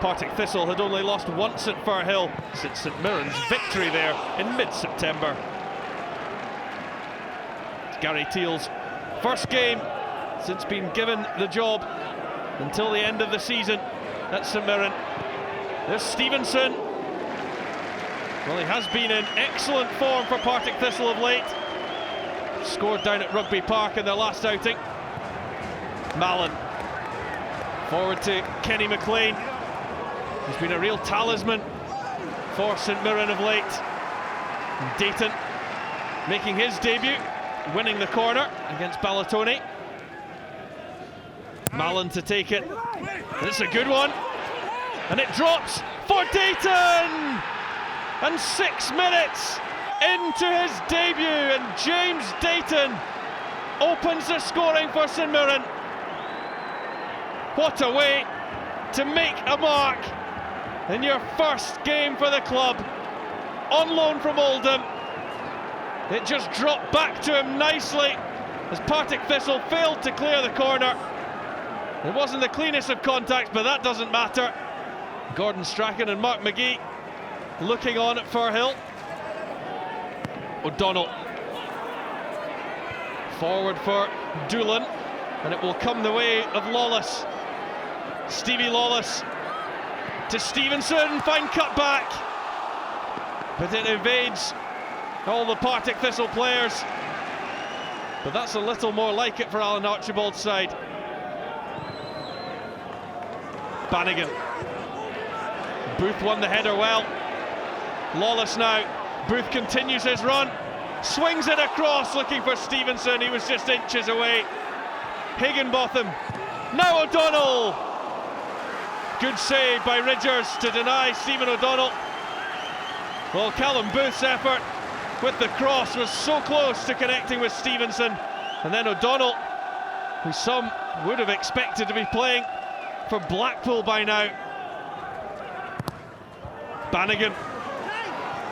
Partick Thistle had only lost once at Firhill since St Mirren's victory there in mid-September. It's Gary Teal's first game since being given the job until the end of the season at St Mirren. There's Stevenson. Well, he has been in excellent form for Partick Thistle of late. Scored down at Rugby Park in their last outing. Mallon. Forward to Kenny McLean. He's been a real talisman for St Mirren of late. And Dayton making his debut, winning the corner against Ballatoni. Mallon to take it. It's a good one. And it drops for Dayton! And 6 minutes into his debut, and James Dayton opens the scoring for St Mirren. What a way to make a mark in your first game for the club. On loan from Oldham. It just dropped back to him nicely as Partick Thistle failed to clear the corner. It wasn't the cleanest of contacts, but that doesn't matter. Gordon Strachan and Mark McGee looking on at Firhill. O'Donnell forward for Doolan, and it will come the way of Lawless. Stevie Lawless to Stevenson, fine cut back, but it evades all the Partick Thistle players. But that's a little more like it for Alan Archibald's side. Bannigan. Booth won the header well. Lawless now. Booth continues his run. Swings it across looking for Stevenson. He was just inches away. Higginbotham. Now O'Donnell. Good save by Ridgers to deny Stephen O'Donnell. Well, Callum Booth's effort with the cross was so close to connecting with Stevenson. And then O'Donnell, who some would have expected to be playing for Blackpool by now. Bannigan,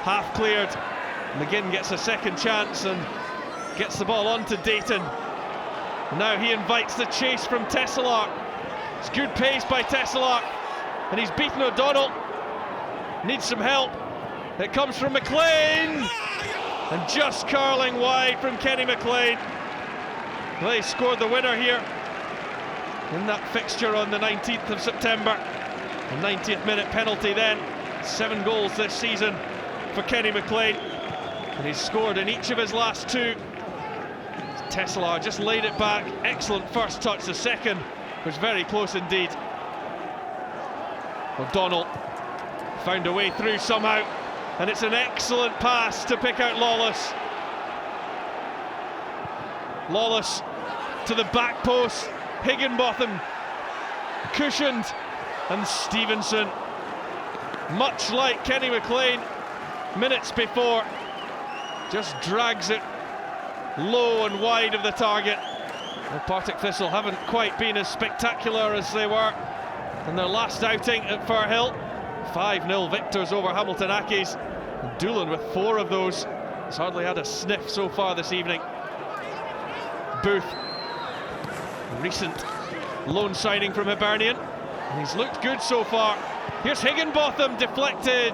half cleared. McGinn gets a second chance and gets the ball onto Dayton. And now he invites the chase from Tesselark. It's good pace by Tesselark, and he's beaten O'Donnell. Needs some help. It comes from McLean, and just curling wide from Kenny McLean. Well, he scored the winner here in that fixture on the 19th of September. A 90th minute penalty then. 7 goals this season for Kenny McLean, and he's scored in each of his last 2. Tesselar just laid it back. Excellent first touch. The second was very close indeed. O'Donnell found a way through somehow, and it's an excellent pass to pick out Lawless. Lawless to the back post. Higginbotham cushioned, and Stevenson, much like Kenny McLean minutes before, just drags it low and wide of the target. Well, Partick Thistle haven't quite been as spectacular as they were in their last outing at Firhill. 5-0 victors over Hamilton Accies. Doolan with 4 of those. He's hardly had a sniff so far this evening. Booth, recent loan signing from Hibernian, and he's looked good so far. Here's Higginbotham, deflected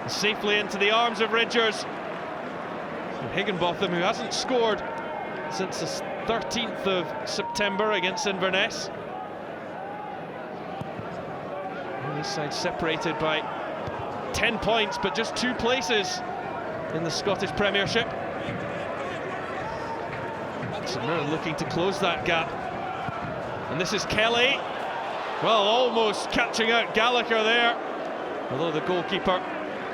safely into the arms of Ridgers. And Higginbotham, who hasn't scored since the 13th of September against Inverness. And this side separated by 10 points, but just 2 places in the Scottish Premiership. St Mirren looking to close that gap. And this is Kelly. Well, almost catching out Gallagher there, although the goalkeeper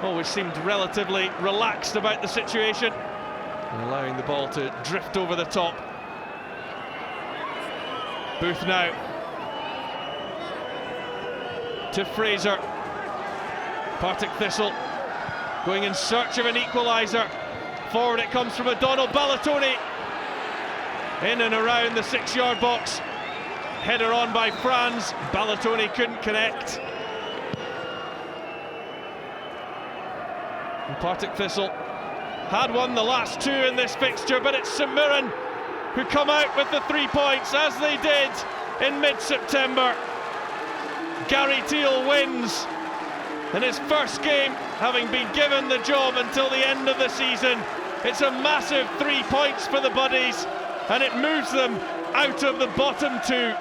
always seemed relatively relaxed about the situation, and allowing the ball to drift over the top. Booth now to Fraser. Partick Thistle going in search of an equaliser. Forward it comes from O'Donnell. Ballatoni in and around the 6-yard box. Header on by Franz. Ballatoni couldn't connect. And Partick Thistle had won the last 2 in this fixture, but it's St Mirren who come out with the 3 points, as they did in mid-September. Gary Teal wins in his first game, having been given the job until the end of the season. It's a massive 3 points for the Buddies, and it moves them out of the bottom two